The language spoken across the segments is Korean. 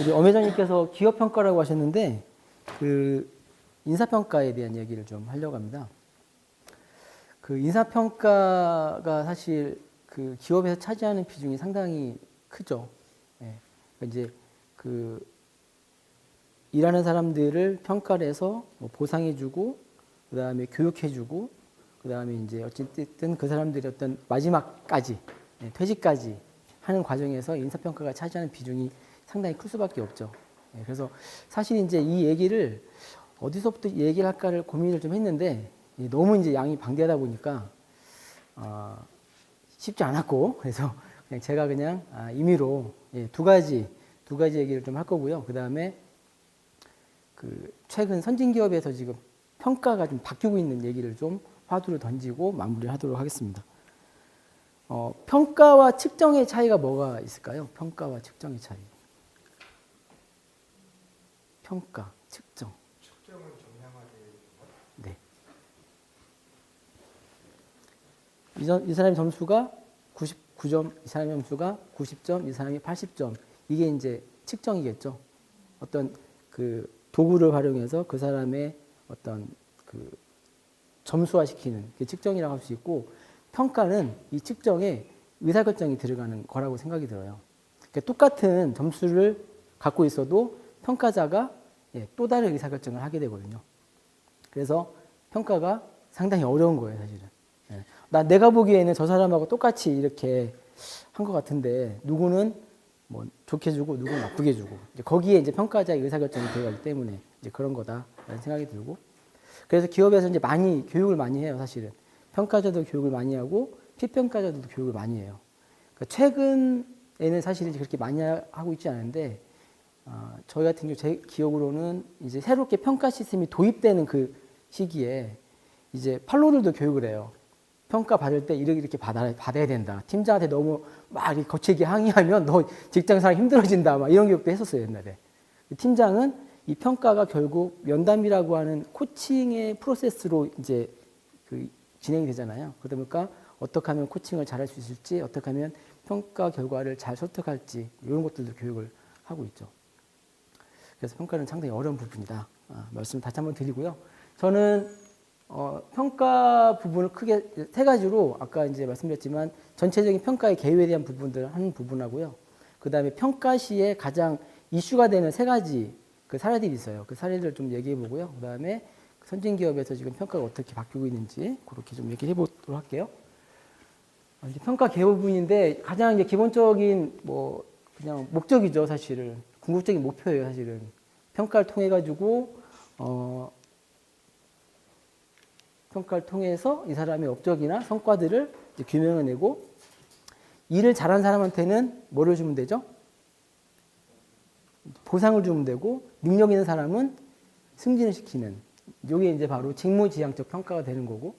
우리 엄 회장님께서 기업 평가라고 하셨는데 그 인사평가에 대한 얘기를 좀 하려고 합니다. 그 인사평가가 사실 그 기업에서 차지하는 비중이 상당히 크죠. 예. 그러니까 이제 그 일하는 사람들을 평가를 해서 뭐 보상해주고, 그 다음에 교육해주고, 그 다음에 이제 어쨌든 그 사람들이 어떤 마지막까지, 퇴직까지 하는 과정에서 인사평가가 차지하는 비중이 상당히 클 수밖에 없죠. 그래서 사실 이제 이 얘기를 어디서부터 얘기를 할까를 고민을 좀 했는데 너무 이제 양이 방대하다 보니까 쉽지 않았고, 그래서 그냥 제가 그냥 임의로 두 가지 얘기를 좀 할 거고요. 그 다음에 그 최근 선진기업에서 지금 평가가 좀 바뀌고 있는 얘기를 좀 화두를 던지고 마무리하도록 하겠습니다. 평가와 측정의 차이가 뭐가 있을까요? 평가와 측정의 차이. 평가, 측정. 측정은 정량화되어 네. 이 사람의 점수가 99점, 이 사람의 점수가 90점, 이 사람이 80점. 이게 이제 측정이겠죠. 어떤 그 도구를 활용해서 그 사람의 어떤 그 점수화시키는 그 측정이라고 할 수 있고, 평가는 이 측정에 의사결정이 들어가는 거라고 생각이 들어요. 그러니까 똑같은 점수를 갖고 있어도 평가자가 또 다른 의사결정을 하게 되거든요. 그래서 평가가 상당히 어려운 거예요, 사실은. 내가 보기에는 저 사람하고 똑같이 이렇게 한 것 같은데 누구는 뭐 좋게 주고 누구는 나쁘게 주고, 거기에 이제 평가자의 의사결정이 들어가기 때문에 이제 그런 거다라는 생각이 들고, 그래서 기업에서 이제 많이 교육을 많이 해요, 사실은. 평가자도 교육을 많이 하고 피평가자들도 교육을 많이 해요. 그러니까 최근에는 사실 이제 그렇게 많이 하고 있지 않은데, 저희 같은 경우 제 기억으로는 이제 새롭게 평가 시스템이 도입되는 그 시기에 이제 판로들도 교육을 해요. 평가 받을 때 이렇게 받아야 된다. 팀장한테 너무 막 이렇게 거칠게 항의하면 너 직장 생활 힘들어진다. 막 이런 교육도 했었어요, 옛날에. 팀장은 이 평가가 결국 면담이라고 하는 코칭의 프로세스로 이제 그 진행이 되잖아요. 그러다 보니까 어떻게 하면 코칭을 잘할 수 있을지, 어떻게 하면 평가 결과를 잘 설득할지, 이런 것들도 교육을 하고 있죠. 그래서 평가는 상당히 어려운 부분이다. 말씀을 다시 한번 드리고요. 저는 평가 부분을 크게 세 가지로 아까 이제 말씀드렸지만 전체적인 평가의 개요에 대한 부분들 한 부분하고요. 그 다음에 평가 시에 가장 이슈가 되는 세 가지 그 사례들이 있어요. 그 사례들을 좀 얘기해 보고요. 그 다음에 선진기업에서 지금 평가가 어떻게 바뀌고 있는지 그렇게 좀 얘기해 보도록 할게요. 이제 평가 개요 부분인데 가장 이제 기본적인 뭐 그냥 목적이죠, 사실은. 궁극적인 목표예요, 사실은. 평가를 통해 가지고 평가를 통해서 이 사람의 업적이나 성과들을 이제 규명해내고, 일을 잘한 사람한테는 뭐를 주면 되죠? 보상을 주면 되고, 능력 있는 사람은 승진을 시키는, 이게 이제 바로 직무지향적 평가가 되는 거고,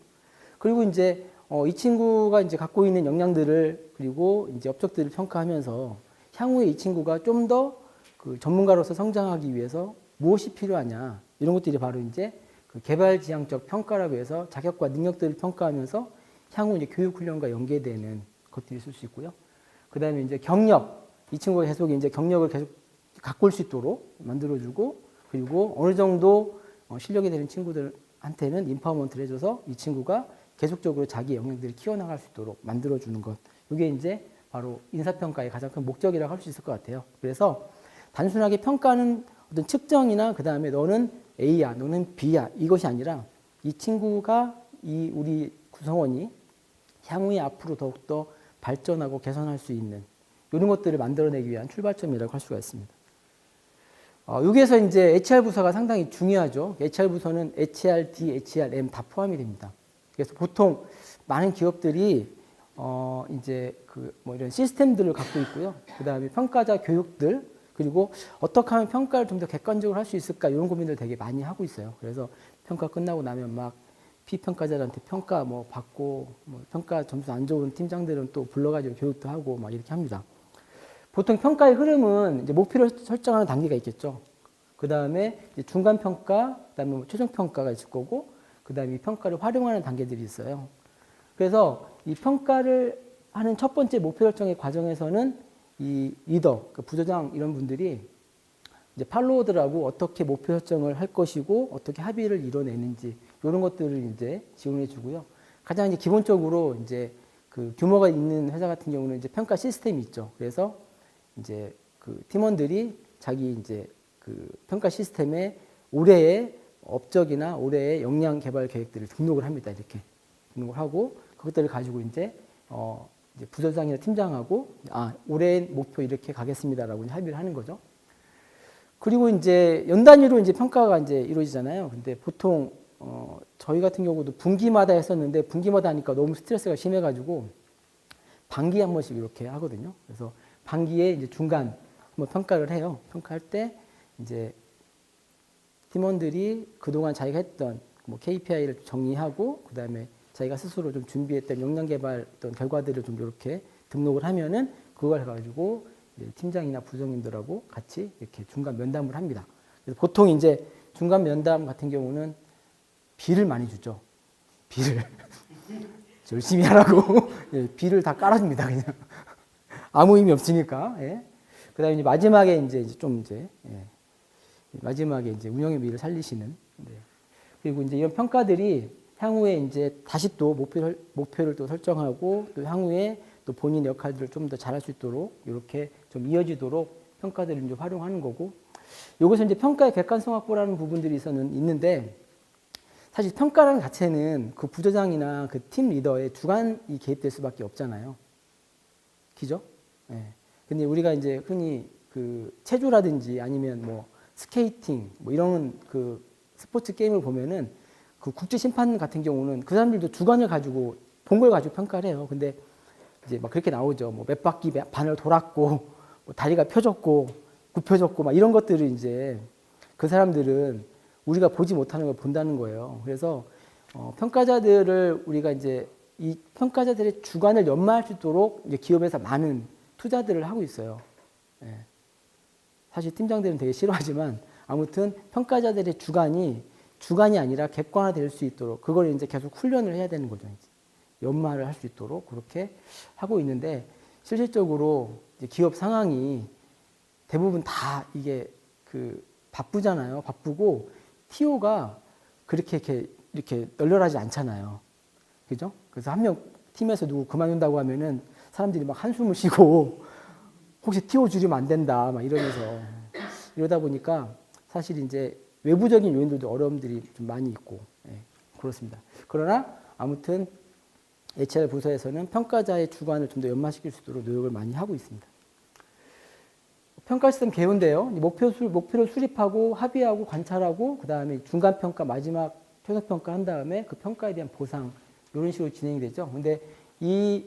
그리고 이제 이 친구가 이제 갖고 있는 역량들을 그리고 이제 업적들을 평가하면서 향후에 이 친구가 좀 더 그 전문가로서 성장하기 위해서 무엇이 필요하냐, 이런 것들이 바로 이제 그 개발지향적 평가라고 해서 자격과 능력들을 평가하면서 향후 이제 교육훈련과 연계되는 것들이 있을 수 있고요. 그 다음에 이제 경력, 이 친구가 계속 이제 경력을 계속 가꿀 수 있도록 만들어주고, 그리고 어느 정도 실력이 되는 친구들한테는 인파워먼트를 해줘서 이 친구가 계속적으로 자기 역량들을 키워나갈 수 있도록 만들어주는 것. 이게 이제 바로 인사평가의 가장 큰 목적이라고 할 수 있을 것 같아요. 그래서 단순하게 평가는 어떤 측정이나 그 다음에 너는 A야, 너는 B야, 이것이 아니라 이 친구가 이 우리 구성원이 향후에 앞으로 더욱더 발전하고 개선할 수 있는 이런 것들을 만들어내기 위한 출발점이라고 할 수가 있습니다. 여기에서 이제 HR 부서가 상당히 중요하죠. HR 부서는 HRD, HRM 다 포함이 됩니다. 그래서 보통 많은 기업들이 이제 그 뭐 이런 시스템들을 갖고 있고요. 그 다음에 평가자 교육들, 그리고 어떻게 하면 평가를 좀 더 객관적으로 할 수 있을까, 이런 고민들 되게 많이 하고 있어요. 그래서 평가 끝나고 나면 막 피평가자들한테 평가 뭐 받고, 뭐 평가 점수 안 좋은 팀장들은 또 불러가지고 교육도 하고 막 이렇게 합니다. 보통 평가의 흐름은 이제 목표를 설정하는 단계가 있겠죠. 그 다음에 중간 평가, 그 다음에 뭐 최종 평가가 있을 거고, 그 다음에 이 평가를 활용하는 단계들이 있어요. 그래서 이 평가를 하는 첫 번째 목표 설정의 과정에서는 이 리더, 그 부서장 이런 분들이 이제 팔로워들하고 어떻게 목표 설정을 할 것이고 어떻게 합의를 이뤄내는지 이런 것들을 이제 지원해 주고요. 가장 이제 기본적으로 이제 그 규모가 있는 회사 같은 경우는 이제 평가 시스템이 있죠. 그래서 이제 그 팀원들이 자기 이제 그 평가 시스템에 올해의 업적이나 올해의 역량 개발 계획들을 등록을 합니다. 이렇게 등록을 하고 그것들을 가지고 이제 이제 부서장이나 팀장하고 올해 목표 이렇게 가겠습니다라고 합의를 하는 거죠. 그리고 이제 연 단위로 이제 평가가 이제 이루어지잖아요. 근데 보통 저희 같은 경우도 분기마다 했었는데 분기마다 하니까 너무 스트레스가 심해가지고 반기에 한 번씩 이렇게 하거든요. 그래서 반기에 이제 중간 한번 평가를 해요. 평가할 때 이제 팀원들이 그동안 자기가 했던 뭐 KPI를 정리하고 그다음에 자기가 스스로 좀 준비했던 역량 개발 어떤 결과들을 좀 이렇게 등록을 하면은 그걸 가지고 이제 팀장이나 부장님들하고 같이 이렇게 중간 면담을 합니다. 그래서 보통 이제 중간 면담 같은 경우는 비를 많이 주죠. 비를 열심히 하라고 예, 비를 다 깔아줍니다. 그냥 아무 의미 없으니까. 예. 그다음에 이제 마지막에 이제 좀 이제 예. 마지막에 이제 운영의 미를 살리시는. 네. 그리고 이제 이런 평가들이 향후에 이제 다시 또 목표를 또 설정하고 또 향후에 또 본인의 역할들을 좀 더 잘할 수 있도록 이렇게 좀 이어지도록 평가들을 이제 활용하는 거고. 이것은 이제 평가의 객관성 확보라는 부분들이 있는데 사실 평가라는 자체는 그 부서장이나 그 팀 리더의 주관이 개입될 수밖에 없잖아요. 그죠? 예. 근데 우리가 이제 흔히 그 체조라든지 아니면 뭐 스케이팅 뭐 이런 그 스포츠 게임을 보면은 그 국제 심판 같은 경우는 그 사람들도 주관을 가지고 본 걸 가지고 평가를 해요. 근데 이제 막 그렇게 나오죠. 뭐 몇 바퀴 반을 돌았고 뭐 다리가 펴졌고 굽혀졌고 막 이런 것들을 이제 그 사람들은 우리가 보지 못하는 걸 본다는 거예요. 그래서 평가자들을 우리가 이제 이 평가자들의 주관을 연마할 수 있도록 이제 기업에서 많은 투자들을 하고 있어요. 예. 사실 팀장들은 되게 싫어하지만 아무튼 평가자들의 주관이 아니라 객관화될 수 있도록 그걸 이제 계속 훈련을 해야 되는 거죠. 이제. 연마를 할 수 있도록 그렇게 하고 있는데 실질적으로 이제 기업 상황이 대부분 다 이게 그 바쁘잖아요. 바쁘고 TO가 그렇게 이렇게 널널하지 않잖아요. 그죠? 그래서 한 명 팀에서 누구 그만둔다고 하면은 사람들이 막 한숨을 쉬고 혹시 TO 줄이면 안 된다 막 이러면서 이러다 보니까 사실 이제 외부적인 요인들도 어려움들이 좀 많이 있고 예, 그렇습니다. 그러나 아무튼 HR 부서에서는 평가자의 주관을 좀 더 연마시킬 수 있도록 노력을 많이 하고 있습니다. 평가 시스템 개요인데요. 목표를 수립하고 합의하고 관찰하고 그 다음에 중간 평가 마지막 최종 평가 한 다음에 그 평가에 대한 보상 이런 식으로 진행이 되죠. 근데 이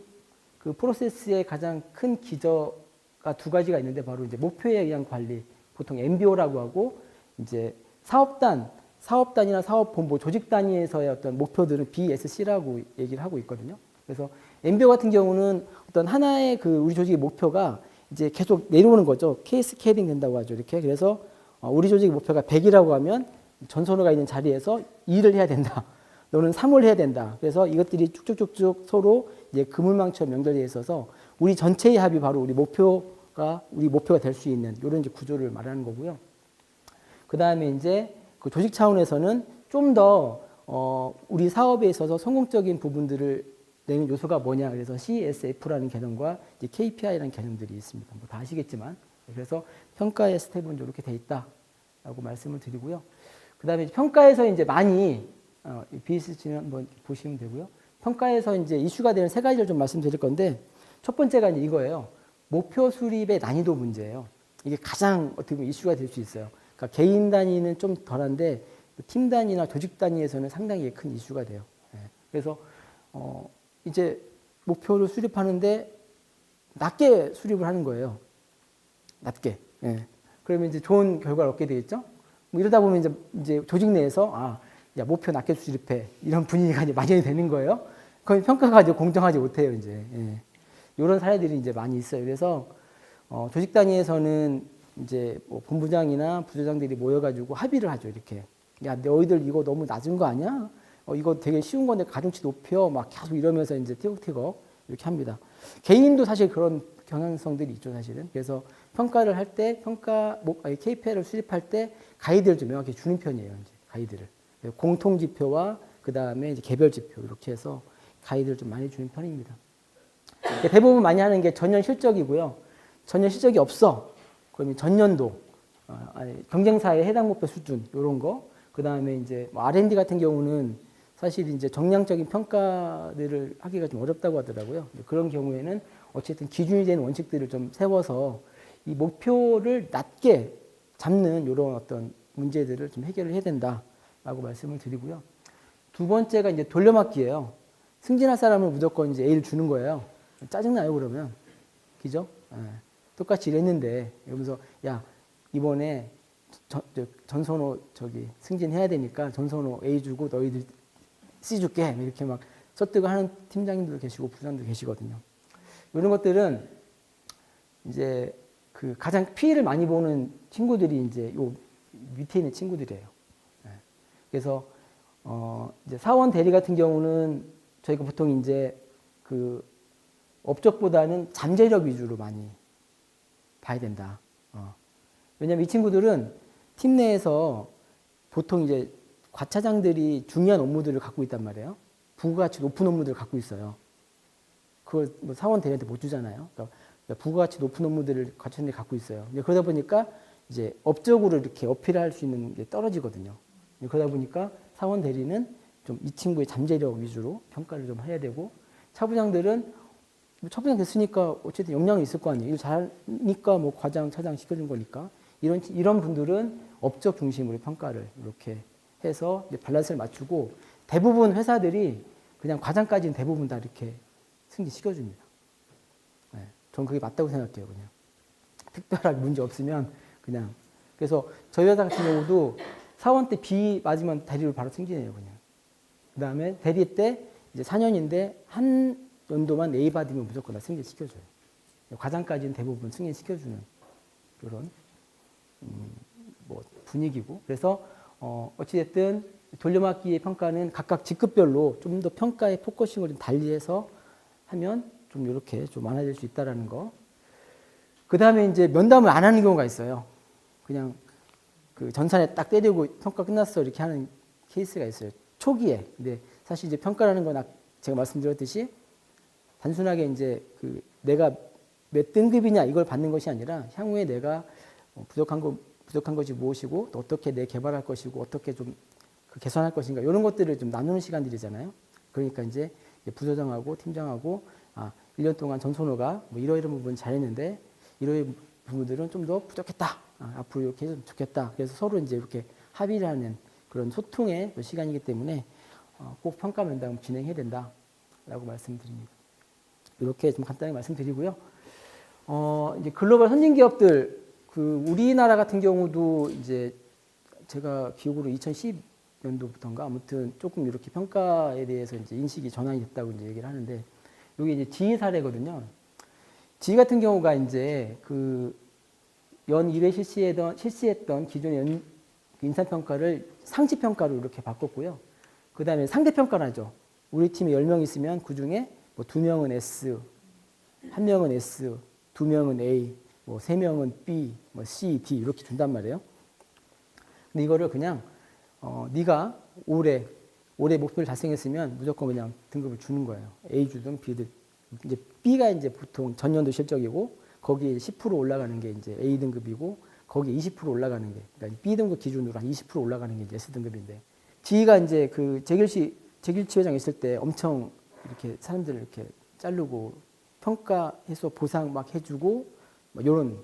그 프로세스의 가장 큰 기저가 두 가지가 있는데 바로 이제 목표에 의한 관리, 보통 MBO라고 하고 이제 사업단이나 사업본부, 조직 단위에서의 어떤 목표들은 BSC라고 얘기를 하고 있거든요. 그래서 MBO 같은 경우는 어떤 하나의 그 우리 조직의 목표가 이제 계속 내려오는 거죠. 케이스케이딩 된다고 하죠. 이렇게. 그래서 우리 조직의 목표가 100이라고 하면 전선호가 있는 자리에서 2를 해야 된다. 너는 3을 해야 된다. 그래서 이것들이 쭉쭉쭉쭉 서로 이제 그물망처럼 연결되어 있어서 우리 전체의 합이 바로 우리 목표가 될 수 있는 이런 이제 구조를 말하는 거고요. 그 다음에 이제 그 조직 차원에서는 좀 더 우리 사업에 있어서 성공적인 부분들을 내는 요소가 뭐냐. 그래서 CSF라는 개념과 이제 KPI라는 개념들이 있습니다. 뭐 다 아시겠지만. 그래서 평가의 스텝은 이렇게 돼 있다라고 말씀을 드리고요. 그 다음에 평가에서 이제 많이 BSC는 한번 보시면 되고요. 평가에서 이제 이슈가 되는 세 가지를 좀 말씀드릴 건데 첫 번째가 이제 이거예요. 목표 수립의 난이도 문제예요. 이게 가장 어떻게 보면 이슈가 될 수 있어요. 그러니까 개인 단위는 좀 덜한데 팀 단위나 조직 단위에서는 상당히 큰 이슈가 돼요. 그래서 이제 목표를 수립하는데 낮게 수립을 하는 거예요. 낮게. 그러면 이제 좋은 결과를 얻게 되겠죠. 뭐 이러다 보면 이제 조직 내에서 야 목표 낮게 수립해 이런 분위기가 이제 마련이 되는 거예요. 그럼 평가가 이제 공정하지 못해요. 이제 이런 사례들이 이제 많이 있어요. 그래서 조직 단위에서는 이제 뭐 본부장이나 부서장들이 모여가지고 합의를 하죠. 이렇게 야 너희들 이거 너무 낮은 거 아니야? 이거 되게 쉬운 건데 가중치 높여 막 계속 이러면서 이제 티격태격 이렇게 합니다. 개인도 사실 그런 경향성들이 있죠, 사실은. 그래서 평가를 할 때 KPI를 수립할 때 가이드를 좀 명확히 주는 편이에요, 이제 가이드를. 공통 지표와 그 다음에 이제 개별 지표 이렇게 해서 가이드를 좀 많이 주는 편입니다. 대부분 많이 하는 게 전년 실적이고요. 전년 실적이 없어. 그러면 전년도 경쟁사의 해당 목표 수준 이런 거. 그 다음에 이제 뭐 R&D 같은 경우는 사실 이제 정량적인 평가들을 하기가 좀 어렵다고 하더라고요. 그런 경우에는 어쨌든 기준이 되는 원칙들을 좀 세워서 이 목표를 낮게 잡는 이런 어떤 문제들을 좀 해결을 해야 된다라고 말씀을 드리고요. 두 번째가 이제 돌려막기예요. 승진할 사람을 무조건 이제 A를 주는 거예요. 짜증나요, 그러면. 그죠? 예. 똑같이 일했는데, 이러면서, 야, 이번에 전선호 승진해야 되니까 전선호 A 주고 너희들 C 줄게. 이렇게 막 설득을 하는 팀장님도 계시고 부장도 계시거든요. 이런 것들은 이제 그 가장 피해를 많이 보는 친구들이 이제 요 밑에 있는 친구들이에요. 예. 그래서 이제 사원 대리 같은 경우는 저희가 보통 이제 그 업적보다는 잠재력 위주로 많이 봐야 된다. 왜냐면 이 친구들은 팀 내에서 보통 이제 과차장들이 중요한 업무들을 갖고 있단 말이에요. 부가가치 높은 업무들을 갖고 있어요. 그걸 뭐 사원 대리한테 못 주잖아요. 그러니까 부가가치 높은 업무들을 과차장들이 갖고 있어요. 그러다 보니까 이제 업적으로 이렇게 어필할 수 있는 게 떨어지거든요. 그러다 보니까 사원 대리는 좀 이 친구의 잠재력 위주로 평가를 좀 해야 되고, 차부장들은 차부장 됐으니까 어쨌든 역량이 있을 거 아니에요. 일 잘하니까 뭐 과장, 차장 시켜준 거니까. 이런 분들은 업적 중심으로 평가를 이렇게 해서 이제 밸런스를 맞추고, 대부분 회사들이 그냥 과장까지는 대부분 다 이렇게 승진시켜줍니다. 네, 전 그게 맞다고 생각해요, 그냥. 특별하게 문제 없으면 그냥. 그래서 저희 회사 같은 경우도 사원 때 B 맞으면 대리로 바로 승진해요, 그냥. 그 다음에 대리 때 이제 4년인데 한 연도만 A 받으면 무조건 다 승진시켜줘요. 과장까지는 대부분 승진시켜주는 그런 뭐 분위기고. 그래서 어찌됐든 돌려막기의 평가는 각각 직급별로 좀 더 평가의 포커싱을 좀 달리해서 하면 좀 이렇게 좀 많아질 수 있다라는 거. 그 다음에 이제 면담을 안 하는 경우가 있어요. 그냥 그 전산에 딱 때리고 평가 끝났어 이렇게 하는 케이스가 있어요. 초기에. 근데 사실 이제 평가라는 건 제가 말씀드렸듯이 단순하게 이제 그 내가 몇 등급이냐 이걸 받는 것이 아니라 향후에 내가 부족한 것이 무엇이고 또 어떻게 내 개발할 것이고 어떻게 좀 그 개선할 것인가 이런 것들을 좀 나누는 시간들이잖아요. 그러니까 이제 부서장하고 팀장하고 1년 동안 전선호가 뭐 이러이런 부분 잘했는데 이러이런 부분들은 좀 더 부족했다. 앞으로 이렇게 해서 좋겠다. 그래서 서로 이제 이렇게 합의를 하는 그런 소통의 시간이기 때문에 꼭 평가 면담을 진행해야 된다라고 말씀드립니다. 이렇게 좀 간단히 말씀드리고요. 이제 글로벌 선진 기업들 그 우리나라 같은 경우도 이제 제가 기억으로 2010년도부터인가 아무튼 조금 이렇게 평가에 대해서 이제 인식이 전환이 됐다고 이제 얘기를 하는데 이게 이제 지희 사례거든요. 지희 같은 경우가 이제 그 연 1회 실시했던 기존의 인사평가를 상시평가로 이렇게 바꿨고요. 그 다음에 상대평가를 하죠. 우리 팀에 10명 있으면 그 중에 뭐 2명은 S, 1명은 S, 2명은 A, 뭐 3명은 B, 뭐 C, D 이렇게 준단 말이에요. 근데 이거를 그냥 네가 올해 목표를 달성했으면 무조건 그냥 등급을 주는 거예요. A 주든 B든. 이제 B가 이제 보통 전년도 실적이고 거기에 10% 올라가는 게 이제 A 등급이고 거기에 20% 올라가는 게 그러니까 B 등급 기준으로 한 20% 올라가는 게 이제 S 등급인데 G가 이제 그 재길치 회장 있을 때 엄청 이렇게 사람들을 이렇게 자르고 평가해서 보상 막 해주고 뭐 이런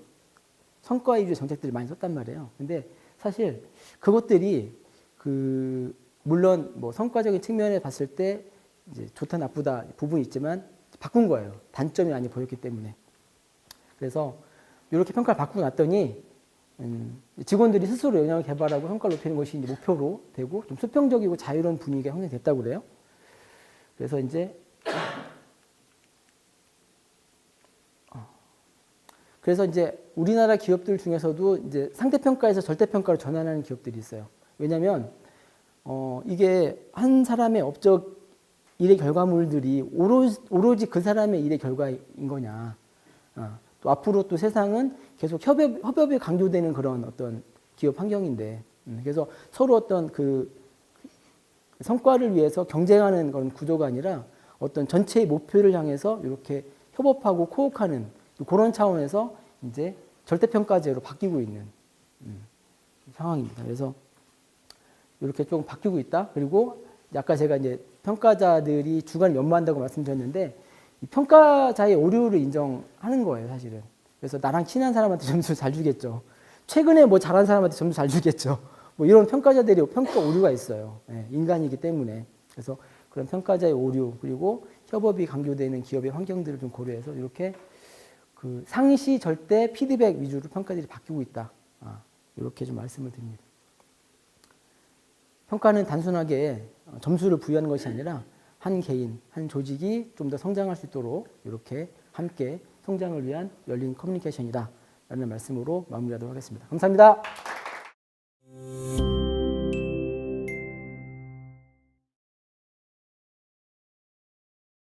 성과 위주 정책들을 많이 썼단 말이에요. 근데 사실 그것들이 그 물론 뭐 성과적인 측면에 봤을 때 이제 좋다 나쁘다 부분이 있지만 바꾼 거예요. 단점이 많이 보였기 때문에. 그래서 이렇게 평가를 바꾸고 났더니 직원들이 스스로 역량을 개발하고 성과를 높이는 것이 이제 목표로 되고 좀 수평적이고 자유로운 분위기가 형성됐다고 그래요. 그래서 이제 우리나라 기업들 중에서도 이제 상대평가에서 절대평가로 전환하는 기업들이 있어요. 왜냐하면 이게 한 사람의 업적 일의 결과물들이 오로지 그 사람의 일의 결과인 거냐 또 앞으로 또 세상은 계속 협업이 강조되는 그런 어떤 기업 환경인데, 그래서 서로 어떤 그 성과를 위해서 경쟁하는 그런 구조가 아니라 어떤 전체의 목표를 향해서 이렇게 협업하고 코옥하는 그런 차원에서 이제 절대평가제로 바뀌고 있는 상황입니다. 그래서 이렇게 조금 바뀌고 있다. 그리고 아까 제가 이제 평가자들이 주관을 연마한다고 말씀드렸는데, 이 평가자의 오류를 인정하는 거예요, 사실은. 그래서 나랑 친한 사람한테 점수 잘 주겠죠. 최근에 뭐 잘한 사람한테 점수 잘 주겠죠. 뭐 이런 평가자들이 평가 오류가 있어요. 예, 인간이기 때문에. 그래서 그런 평가자의 오류, 그리고 협업이 강조되는 기업의 환경들을 좀 고려해서 이렇게 그 상시 절대 피드백 위주로 평가들이 바뀌고 있다. 이렇게 좀 말씀을 드립니다. 평가는 단순하게 점수를 부여하는 것이 아니라 한 개인, 한 조직이 좀 더 성장할 수 있도록 이렇게 함께 성장을 위한 열린 커뮤니케이션이다 라는 말씀으로 마무리하도록 하겠습니다. 감사합니다.